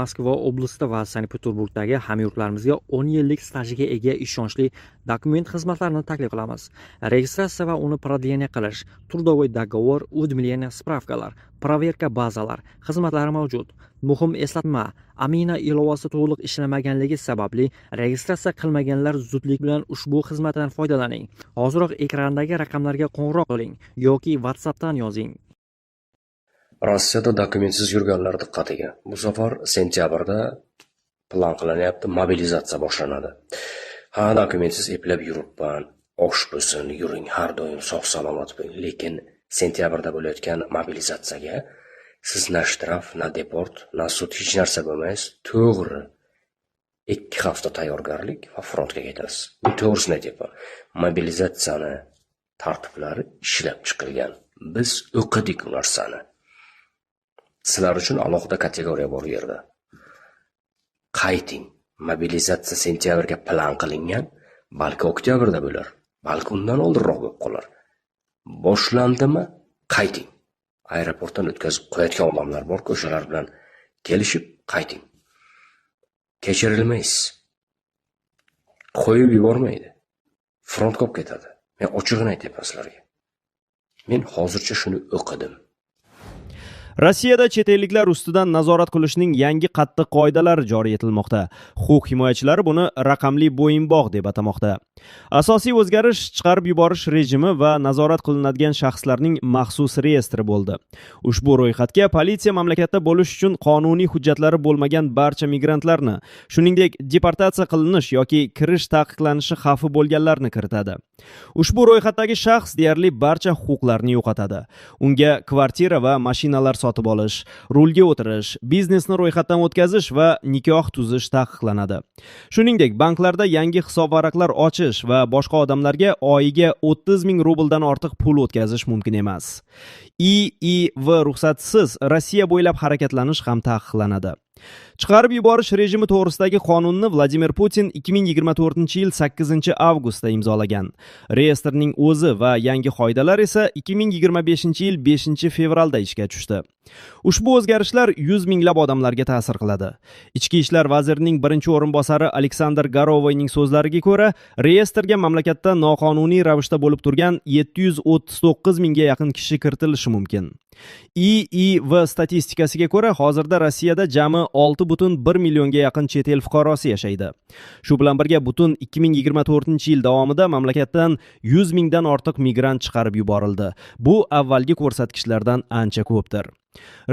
Moskva oblasti va Sankt-Peterburgdagi hamyurtlarimizga 10 yillik stajiga ega ishonchli dokument xizmatlarini taklif qilamiz. Registratsiya va uni продление qilish, трудовой договор, уведомление, spravkalar, проверка bazalar xizmatlari mavjud. Muhim eslatma, Amina ilovasi to'liq ishlamaganligi sababli registratsiya qilmaganlar zudlik bilan ushbu xizmatdan foydalaning. Hoziroq ekrandagi raqamlarga qo'ng'iroq qiling yoki WhatsAppdan yozing. Rossiyada dokumentsiz yurganlar diqqatiga. Bu safar sentyabrda plan qilinyapti, mobilizatsiya boshlanadi. Ha, dokumentsiz eplab yuribman, osh bo'lsin, yuring, har doim sog' salomat bo'ling. Lekin sentyabrda bo'layotgan mobilizatsiyaga siz na shtraf, na deport, na sud hech narsa bo'lmaysiz. To'g'ri. 2 hafta tayyorgarlik va frontga ketasiz. Men to'g'risini aytyapman. Mobilizatsiyani tartiblari ishlab chiqilgan. Biz o'qidik bu narsani. Sizlar uchun alohida kategoriya bor yerda. Qayting. Mobilizatsiya sentyabrga plan qilingan, balki oktyabrda bo'lar, balki undan oldinroq bo'lib qolar. Boshlandimi? Qayting. Aeroportdan o'tkazib qo'yayotgan odamlar bor-ku, o'shalar bilan kelishib qayting. Kechirilmaysiz. Qo'yib yubormaydi. Front ko'p ketadi. Men ochig'ini aytyapman sizlarga. Men hozircha shuni o'qidim. Rossiyada chet elliklar ustidan nazorat qilishning yangi qattiq qoidalari joriy etilmoqda. Huquq himoyachilari buni raqamli bo'yinbog' deb atamoqda. Asosiy o'zgarish chiqarib yuborish rejimi va nazorat qilinadigan shaxslarning maxsus reyestri bo'ldi. Ushbu ro'yxatga politsiya mamlakatda bo'lish uchun qonuniy hujjatlari bo'lmagan barcha migrantlarni, shuningdek deportatsiya qilinish yoki kirish taqiqlanishi xavfi bo'lganlarni kiritadi. Ushbu ro'yxatdagi shaxs deyarli barcha huquqlarni yo'qotadi. Unga kvartira va mashinalar sotib olish, rulga o'tirish, biznesni ro'yxatdan o'tkazish va nikoh tuzish taqiqlanadi. Shuningdek, banklarda yangi hisobvaraqlar ochish va boshqa odamlarga oyiga 30 ming rubldan ortiq pul o'tkazish mumkin emas. IIV ruxsatsiz Rossiya bo'ylab harakatlanish ham taqiqlanadi. Chiqarib yuborish rejimi to'g'risidagi qonunni Vladimir Putin 2024-yil 8-avgustda imzolagan. Reyestrning o'zi va yangi qoidalar esa 2025-yil 5-fevralda ishga tushdi. Ushbu o'zgarishlar 100 minglab odamlarga ta'sir qiladi. Ichki ishlar vazirining birinchi o'rinbosari Aleksandr Garovoyning so'zlariga ko'ra, reyestrga mamlakatda noqonuniy ravishda bo'lib turgan 739 mingga yaqin kishi kiritilishi mumkin. IIV statistikasiga ko'ra, hozirda Rossiyada jami 6,1 millionga yaqin chet el fuqarosi yashaydi. Shu bilan birga butun 2024-yil davomida mamlakatdan 100 mingdan ortiq migrant chiqarib yuborildi. Bu avvalgi ko'rsatkichlardan ancha ko'pdir.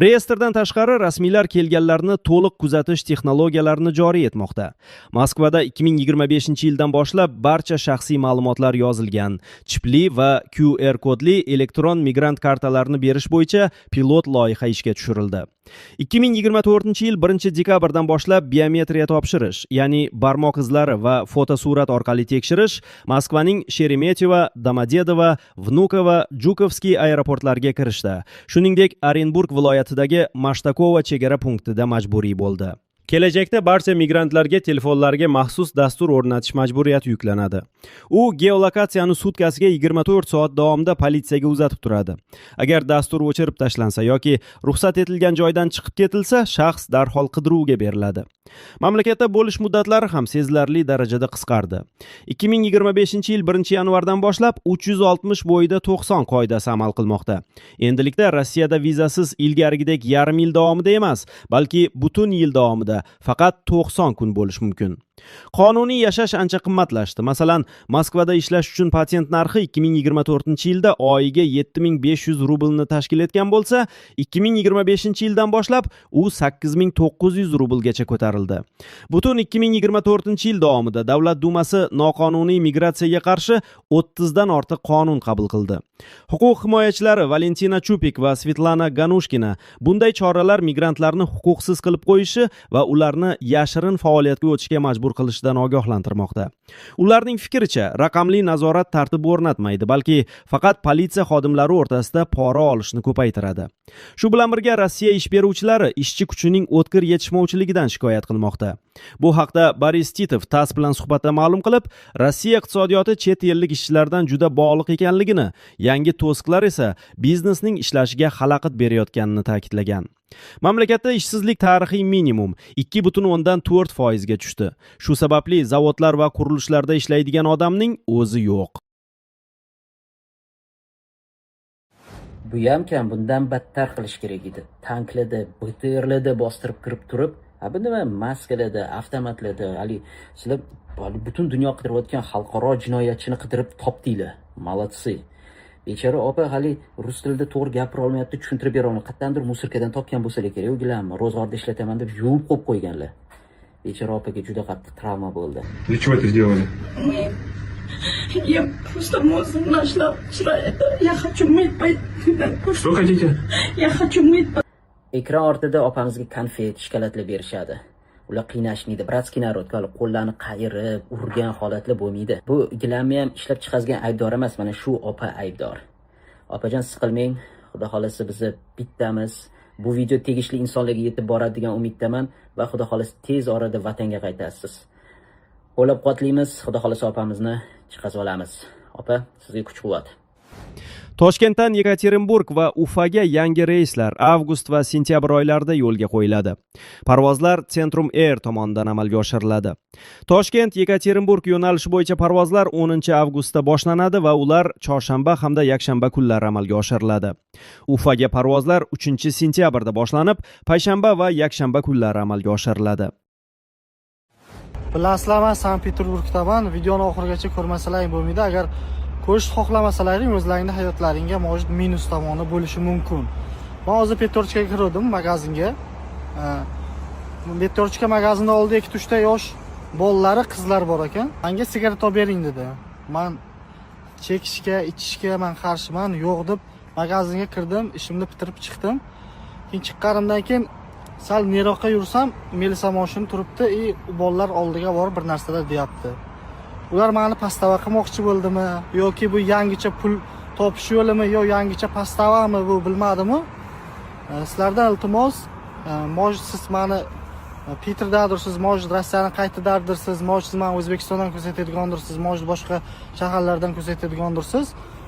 Reyestrdan tashqari rasmiylar kelganlarni to'liq kuzatish texnologiyalarini joriy etmoqda. Moskvada 2025-yildan boshlab barcha shaxsiy ma'lumotlar yozilgan, chipli va QR kodli elektron migrant kartalarini berish bo'yicha pilot loyiha ishga tushirildi. 2024-yil 1-dekabrdan boshlab biometriya topshirish, ya'ni barmoq izlari va fotosurat orqali tekshirish Moskvaning Sheremetyevo, Domodedovo, Vnukovo, Jukovskiy aeroportlariga kirishda, shuningdek Orenburg viloyatidagi Mashtakova chegara punktida majburiy bo'ldi. Kelajakda barcha migrantlarga telefonlariga maxsus dastur o'rnatish majburiyati yuklanadi. U geolokatsiyani sutkasiga 24 soat davomida politsiyaga uzatib turadi. Agar dastur o'chirib tashlansa yoki ruxsat etilgan joydan chiqib ketilsa, shaxs darhol qidiruvga beriladi. Mamlakatda bo'lish muddatlari ham sezilarli darajada qisqardi. 2025-yil 1-yanvardan boshlab 360 bo'yida 90 qoidasi amal qilmoqda. Endilikda Rossiyada vizasiz ilgarigidek yarim yil davomida emas, balki butun yil davomida faqat 90 kun bo'lish mumkin. Qonuniy yashash ancha qimmatlashdi. Masalan, Moskvada ishlash uchun patent narxi 2024-yilda oyiga 7500 rublni tashkil etgan bo'lsa, 2025-yildan boshlab u 8900 rublgacha ko'tarildi. Butun 2024-yil davomida Davlat dumasi noqonuniy migratsiyaga qarshi 30 dan ortiq qonun qabul qildi. Huquq himoyachilari Valentina Chupik va Svetlana Ganushkina bunday choralar migrantlarni huquqsiz qilib qo'yishi va ularni yashirin faoliyatga o'tishga majbur qilishdan ogohlantirmoqda. Ularning fikricha, raqamli nazorat tartib o'rnatmaydi, balki faqat politsiya xodimlari o'rtasida pora olishni ko'paytiradi. Shu bilan birga Rossiya ish beruvchilari ishchi kuchining o'tkir yetishmovchiligidan shikoyat qilmoqda. Bu haqda Boris Titov TASS bilan suhbatda ma'lum qilib, Rossiya iqtisodiyoti chet ellik ishchilardan juda bog'liq ekanligini, yangi to'siqlar esa biznesning ishlashiga xalaqit berayotganini ta'kidlagan. Mamlakatda ishsizlik tarixiy minimum 2,4% ga tushdi. Shu sababli zavodlar va qurilishlarda ishlaydigan odamning o'zi yo'q. Bu ham kam, bundan battar qilish kerak edi. Tanklarda, BTRlarda bostirib kirib turib, bu nima maskalarda, avtomatlarda, hali sizlar butun dunyo qidirayotgan xalqaro jinoyatchini qidirib topdinglar. Молодцы. Bechora opa hali rus tilida to'g'ri gapira olmayapti, tushuntirib bera olmayapti. Qattandir musulkadan topgan bo'lsa-lar kerak, o'gilanmi, ro'zg'orda ishlataman deb yuvib qo'yib qo'yganlar. Bechora opaga juda qattiq travma bo'ldi. Для чего это сделали? Я просто мозг нашла вчера это. Я хочу мыть пойти. Что хотите? Я хочу мыть. Ekran ortida opamizga konfet, shokolatlab berishadi. Ular qiynashmaydi. Bratskiy narodga qo'llarni qayirib, urgan holatlar bo'lmaydi. Bu gilamni ham ishlab chiqazgan aybdor emas, mana shu opa aybdor. Opajon siqilmang. Xudo xolasa biz bittamiz. Bu video tegishli insonlarga yetib boradi degan umiddaman va xudo xolasa tez orada vatanga qaytasiz. Qo'llab-quvvatlaymiz. Xudo xolasa opamizni chiqazib olamiz. Opa, sizga kuch-quvvat. Toshkentdan Yekaterinburg va Ufaga yangi reyslar avgust va sentyabr oylarida yo'lga qo'yiladi. Parvozlar Centrum Air tomonidan amalga oshiriladi. Toshkent Yekaterinburg yo'nalishi bo'yicha parvozlar 10-avgustda boshlanadi va ular chorshanba hamda yakshanba kunlari amalga oshiriladi. Ufaga parvozlar 3-sentyabrda boshlanib, payshanba va yakshanba kunlari amalga oshiriladi. Bilasizlar, men Sankt-Peterburgdaman. Videoni oxirigacha ko'rmasalaring bo'lmaydi. Agar ko'rishni xohlamasalaring o'zlaringning hayotlaringga mavjud minus tomoni bo'lishi mumkin. Men hozir Petorchkaga kirdim, magazinga. Petorchka magazinda oldi 2-3 ta yosh bolalari, qizlar bor ekan. Menga sigaret olib bering dedi. Men chekishga, ichishga men qarshiman, yo'q deb magazinga kirdim, ishimni bitirib chiqdim. Keyin chiqqanimdan keyin sal nariroqqa yursam, Melisa mashin turibdi, bolalar oldiga borib bir narsalar deyapti. Ular meni pastava qilmoqchi bo'ldimi yoki bu yangicha pul topish yo'limi yo yangicha pastavami bu bilmadimmi? Sizlardan iltimos, siz meni Peterdadirsiz, Rossiyani qayerdadirsiz, siz meni O'zbekistondan kuzatadigandirsiz, boshqa shaharlardan kuzatadigandirsiz.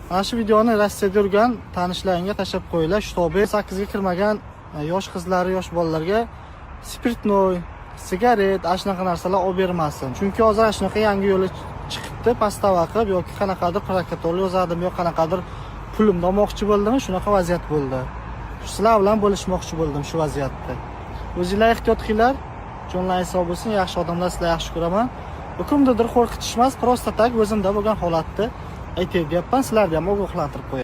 Mana shu videoni Rossiyada yurgan tanishlaringga tashlab qo'yinglar. Shtobe 8 ga kirmagan yosh qizlar, yosh bolalarga spirtnoy, sigaret, shunaqa narsalar olib bermasin. Chunki hozir shunaqa yangi yo'l chiqibdi, pastava qilib yoki qanaqadir prokatol yozadim yoki qanaqadir pulimni olmoqchi bo'ldimi, shunaqa vaziyat bo'ldi. Sizlar bilan bo'lishmoqchi bo'ldim shu vaziyatda. O'zingizlar ehtiyot qilinglar. Jonlaringiz sog' bo'lsin, yaxshi odamlar, sizlar yaxshi ko'raman. Bu kimnidir qo'rqitish emas, prosta tak o'zimda bo'lgan holatni aytib deyapman, sizlarga ham ogohlantirib qo'yaman.